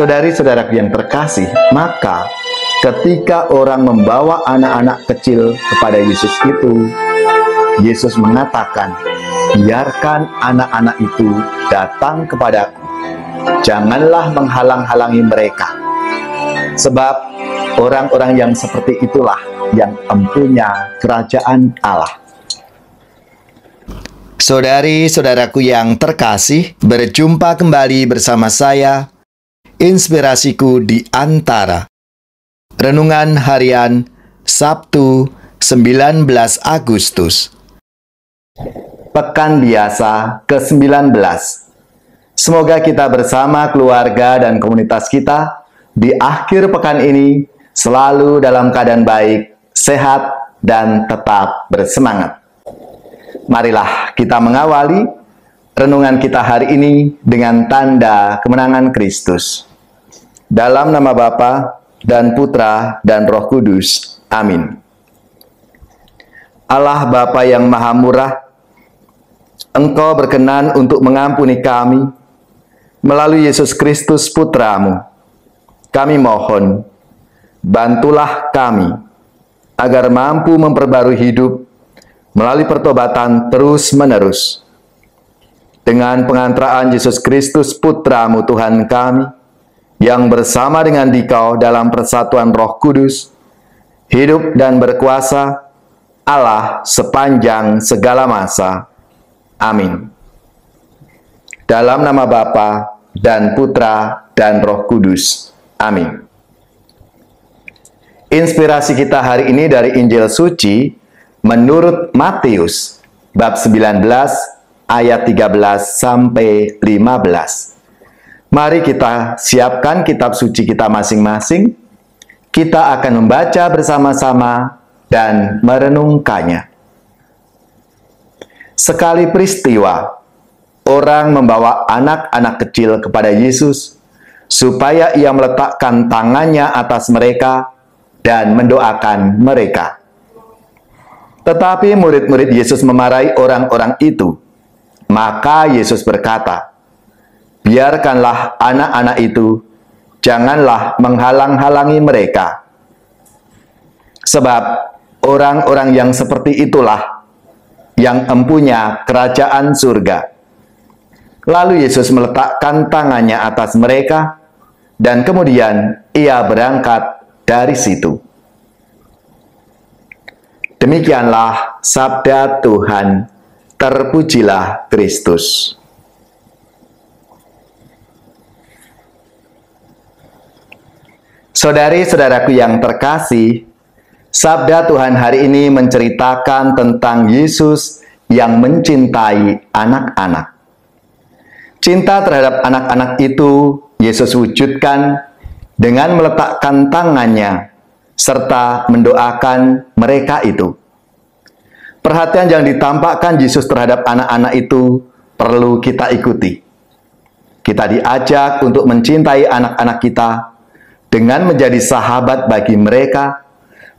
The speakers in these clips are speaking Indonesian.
Saudari-saudaraku yang terkasih, maka ketika orang membawa anak-anak kecil kepada Yesus itu, Yesus mengatakan, "Biarkan anak-anak itu datang kepadaku. Janganlah menghalang-halangi mereka. Sebab orang-orang yang seperti itulah yang empunya kerajaan Allah." Saudari-saudaraku yang terkasih, berjumpa kembali bersama saya, Inspirasiku di Antara. Renungan Harian Sabtu 19 Agustus. Pekan Biasa ke-19. Semoga kita bersama keluarga dan komunitas kita di akhir pekan ini selalu dalam keadaan baik, sehat, dan tetap bersemangat. Marilah kita mengawali renungan kita hari ini dengan tanda kemenangan Kristus. Dalam nama Bapa dan Putra dan Roh Kudus. Amin. Allah Bapa yang Maha Murah, Engkau berkenan untuk mengampuni kami melalui Yesus Kristus Putra-Mu. Kami mohon, bantulah kami agar mampu memperbarui hidup melalui pertobatan terus-menerus. Dengan pengantaraan Yesus Kristus Putra-Mu Tuhan kami, yang bersama dengan Dikau dalam persatuan Roh Kudus, hidup dan berkuasa Allah sepanjang segala masa. Amin. Dalam nama Bapa dan Putra dan Roh Kudus. Amin. Inspirasi kita hari ini dari Injil Suci menurut Matius bab 19 ayat 13 sampai 15. Mari kita siapkan kitab suci kita masing-masing. Kita akan membaca bersama-sama dan merenungkannya. Sekali peristiwa, orang membawa anak-anak kecil kepada Yesus supaya ia meletakkan tangannya atas mereka dan mendoakan mereka. Tetapi murid-murid Yesus memarahi orang-orang itu. Maka Yesus berkata, "Biarkanlah anak-anak itu, janganlah menghalang-halangi mereka. Sebab orang-orang yang seperti itulah yang empunya kerajaan surga." Lalu Yesus meletakkan tangannya atas mereka, dan kemudian ia berangkat dari situ. Demikianlah sabda Tuhan. Terpujilah Kristus. Saudari-saudaraku yang terkasih, sabda Tuhan hari ini menceritakan tentang Yesus yang mencintai anak-anak. Cinta terhadap anak-anak itu Yesus wujudkan dengan meletakkan tangannya serta mendoakan mereka itu. Perhatian yang ditampakkan Yesus terhadap anak-anak itu perlu kita ikuti. Kita diajak untuk mencintai anak-anak kita dengan menjadi sahabat bagi mereka,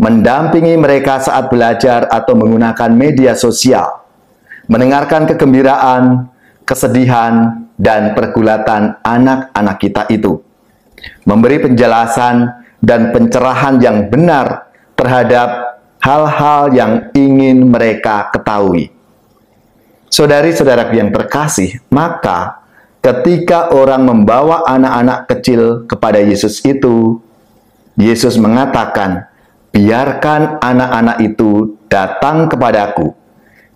mendampingi mereka saat belajar atau menggunakan media sosial, mendengarkan kegembiraan, kesedihan, dan pergulatan anak-anak kita itu, memberi penjelasan dan pencerahan yang benar terhadap hal-hal yang ingin mereka ketahui. Saudari-saudaraku yang terkasih, maka ketika orang membawa anak-anak kecil kepada Yesus itu, Yesus mengatakan, "Biarkan anak-anak itu datang kepadaku.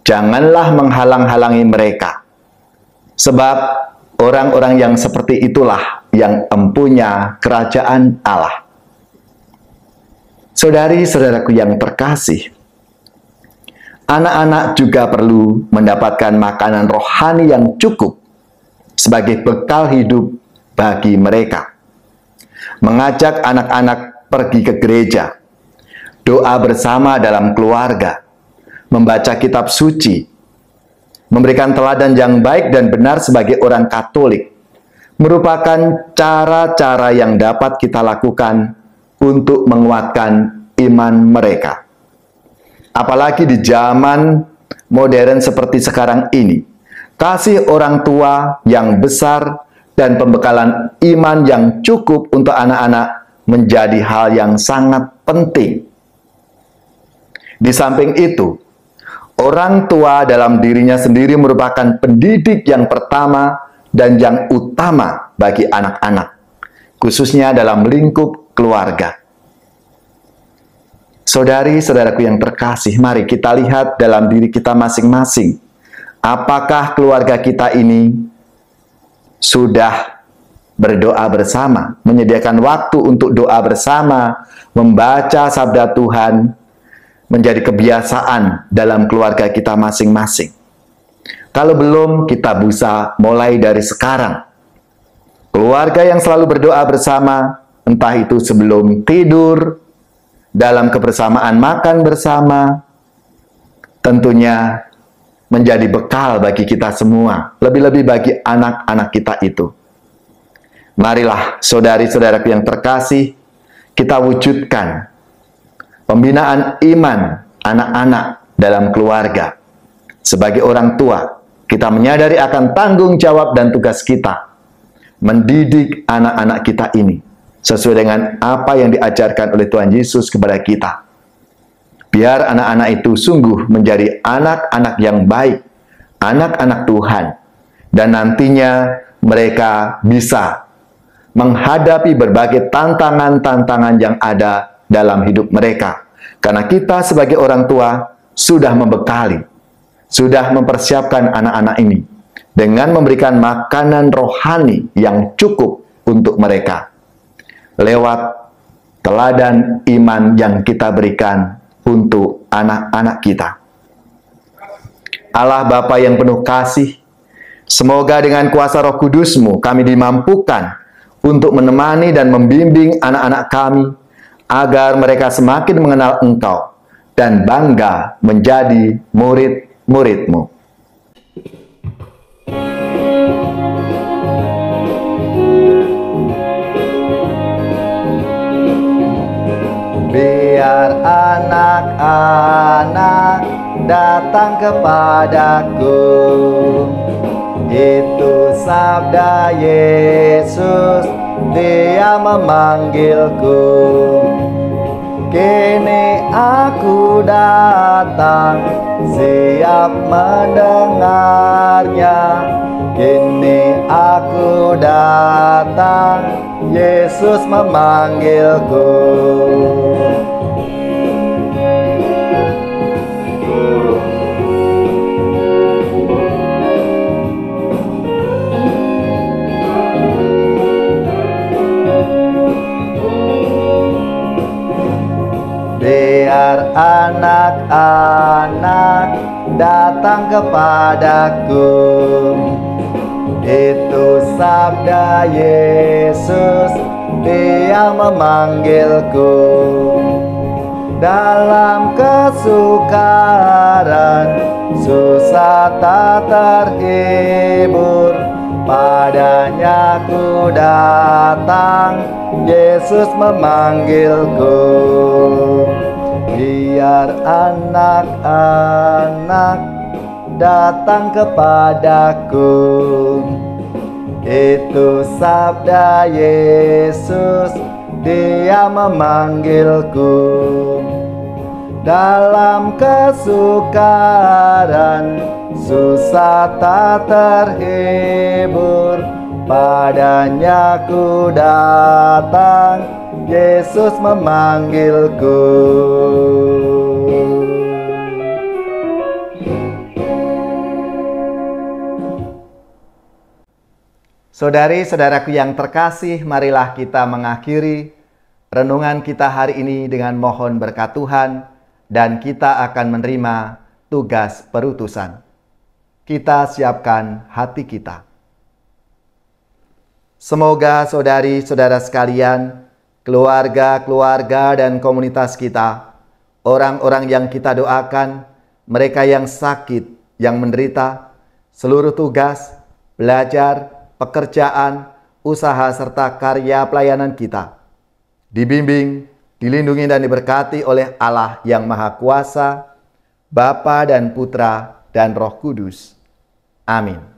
Janganlah menghalang-halangi mereka. Sebab orang-orang yang seperti itulah yang empunya kerajaan Allah." Saudari-saudaraku yang terkasih, anak-anak juga perlu mendapatkan makanan rohani yang cukup sebagai bekal hidup bagi mereka. Mengajak anak-anak pergi ke gereja, doa bersama dalam keluarga, membaca kitab suci, memberikan teladan yang baik dan benar sebagai orang Katolik, merupakan cara-cara yang dapat kita lakukan untuk menguatkan iman mereka. Apalagi di zaman modern seperti sekarang ini, kasih orang tua yang besar dan pembekalan iman yang cukup untuk anak-anak menjadi hal yang sangat penting. Di samping itu, orang tua dalam dirinya sendiri merupakan pendidik yang pertama dan yang utama bagi anak-anak, khususnya dalam lingkup keluarga. Saudari-saudaraku yang terkasih, mari kita lihat dalam diri kita masing-masing. Apakah keluarga kita ini sudah berdoa bersama, menyediakan waktu untuk doa bersama, membaca sabda Tuhan, menjadi kebiasaan dalam keluarga kita masing-masing. Kalau belum, kita bisa mulai dari sekarang. Keluarga yang selalu berdoa bersama, entah itu sebelum tidur, dalam kebersamaan makan bersama, tentunya menjadi bekal bagi kita semua, lebih-lebih bagi anak-anak kita itu. Marilah saudari-saudaraku yang terkasih, kita wujudkan pembinaan iman anak-anak dalam keluarga. Sebagai orang tua, kita menyadari akan tanggung jawab dan tugas kita mendidik anak-anak kita ini sesuai dengan apa yang diajarkan oleh Tuhan Yesus kepada kita. Biar anak-anak itu sungguh menjadi anak-anak yang baik, anak-anak Tuhan, dan nantinya mereka bisa menghadapi berbagai tantangan-tantangan yang ada dalam hidup mereka. Karena kita sebagai orang tua sudah membekali, sudah mempersiapkan anak-anak ini dengan memberikan makanan rohani yang cukup untuk mereka lewat teladan iman yang kita berikan untuk anak-anak kita. Allah Bapa yang penuh kasih, semoga dengan kuasa Roh Kudus-Mu kami dimampukan untuk menemani dan membimbing anak-anak kami agar mereka semakin mengenal Engkau dan bangga menjadi murid-murid-Mu. Biar anak-anak datang kepadaku, itu sabda Yesus, Dia memanggilku. Kini aku datang, siap mendengarnya. Kini aku datang, Yesus memanggilku. Biar anak-anak datang kepadaku, itu sabda Yesus, Dia memanggilku. Dalam kesukaran, susah tak terhibur, padanya ku datang, Yesus memanggilku. Biar anak-anak datang kepadaku, itu sabda Yesus, Dia memanggilku. Dalam kesukaran, susah tak terhibur, padanya ku datang, Yesus memanggilku. Saudari-saudaraku yang terkasih, marilah kita mengakhiri renungan kita hari ini dengan mohon berkat Tuhan, dan kita akan menerima tugas perutusan. Kita siapkan hati kita. Semoga saudari-saudara sekalian, keluarga-keluarga dan komunitas kita, orang-orang yang kita doakan, mereka yang sakit, yang menderita, seluruh tugas, belajar, pekerjaan, usaha, serta karya pelayanan kita dibimbing, dilindungi dan diberkati oleh Allah yang Maha Kuasa, Bapa dan Putra dan Roh Kudus. Amin.